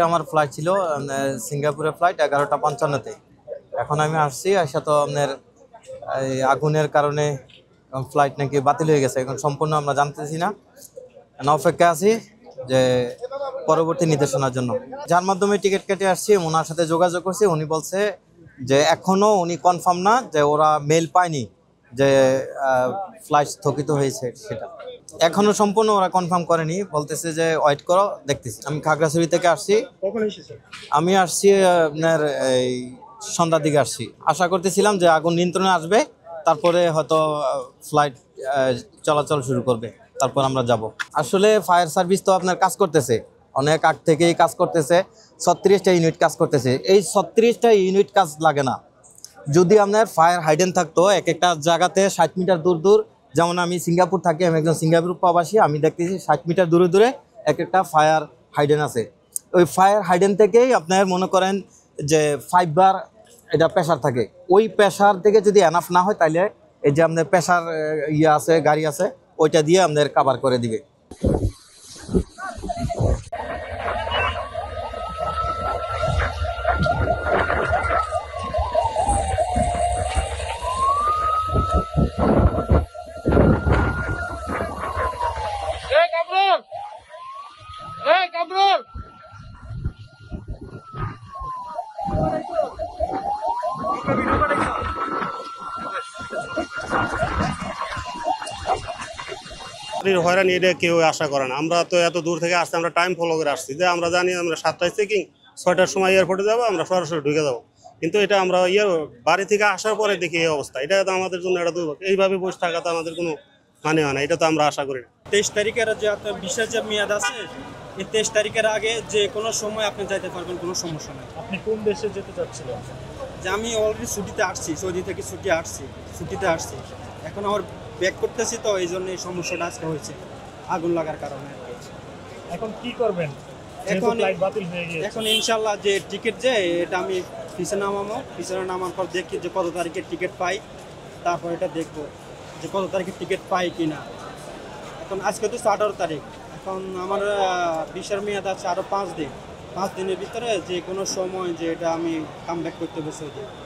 আমার ফ্লাইট ছিল সিঙ্গাপুরের ফ্লাইট 11:55-তে। এখন আমি আসছি আসা তো আপনার এই আগুনের কারণে ফ্লাইট নাকি বাতিল হয়ে গেছে। এখন সম্পূর্ণ আমরা জানতেছি না, অপেক্ষা আছি যে পরবর্তী নির্দেশনার জন্য। যার মাধ্যমে টিকিট কেটে আসছি ওনার সাথে যোগাযোগ করছি, উনি বলছে যে এখনো উনি কনফার্ম না, যে ওরা মেল পায়নি যে ফ্লাইট স্থগিত হয়েছে, সেটা এখনো সম্পূর্ণ ওরা কনফার্ম করেনি। বলতেছে যে ওয়েট করো, দেখতেছি। আমি খাগড়াছড়ি থেকে আসছি। কখন এসেছেন? আমি আসছি আপনার এই সন্ধ্যার দিকে আসছি। আশা করতেছিলাম যে আগুন নিয়ন্ত্রণে আসবে, তারপরে হয়তো ফ্লাইট চলাচল শুরু করবে, তারপর আমরা যাব। আসলে ফায়ার সার্ভিস তো আপনার কাজ করতেছে, অনেক আগ থেকেই কাজ করতেছে। 36টা ইউনিট কাজ করতেছে। এই 36টা ইউনিট কাজ লাগে না যদি আপনার ফায়ার হাইডেন থাকতো এক একটা জায়গাতে 60 মিটার দূর দূর। যেমন আমি সিঙ্গাপুর থাকি, আমি একজন সিঙ্গাপুর প্রবাসী, আমি দেখতেছি 60 মিটার দূরে দূরে এক একটা ফায়ার হাইডেন আছে। ওই ফায়ার হাইডেন থেকেই আপনার মনে করেন যে 5 বার এটা প্রেশার থাকে। ওই প্রেশার থেকে যদি এনাফ না হয়, তাহলে এই যে আপনার প্রেশার ইয়ে আছে, গাড়ি আছে, ওইটা দিয়ে আপনার কাভার করে দিবে। হয়রানি এটা কেউ আশা করে না। আমরা তো এত দূর থেকে আসছি, আমরা টাইম ফলো করে আসছি, যে আমরা জানি আমরা 7টায় চেকিং, 6টার সময় এয়ারপোর্টে যাবো, আমরা সরাসরি ঢুকে যাবো। কিন্তু এটা আমরা বাড়ি থেকে আসার পরে দেখি এই অবস্থা। এটা তো আমাদের জন্য একটা দুর্ভোগ। এইভাবে বসে থাকা তো আমাদের কোনো মানে হয় না, এটা তো আমরা আশা করি না। 23 তারিখের যে আপনার ভিসার যে মেয়াদ আছে, এই 23 তারিখের আগে যে কোনো সময় আপনি যাইতে পারবেন, কোনো সমস্যা নেই। আপনি কোন দেশে যেতে চাচ্ছিলেন? যে আমি অলরেডি ছুটিতে আসছি, সৌদি থেকে ছুটিতে আসছি। এখন আমার ব্যাক করতেছি, তো এই জন্য এই সমস্যাটা আজকে হয়েছে আগুন লাগার কারণে। এখন কি করবেন? এখন ফ্লাইট বাতিল হয়ে গিয়েছে। এখন ইনশাল্লাহ যে টিকিট যে এটা আমি পিছনে নামার পর দেখি যে কত তারিখের টিকিট পাই, তারপর এটা দেখবো যে কত তারিখের টিকিট পাই কিনা। এখন আজকে তো 18 তারিখ, এখন আমার ভিসার মেয়াদ আছে আরও 5 দিন। 5 দিনের ভিতরে যে কোনো সময় যে এটা আমি কাম ব্যাক করতে বসে দিই।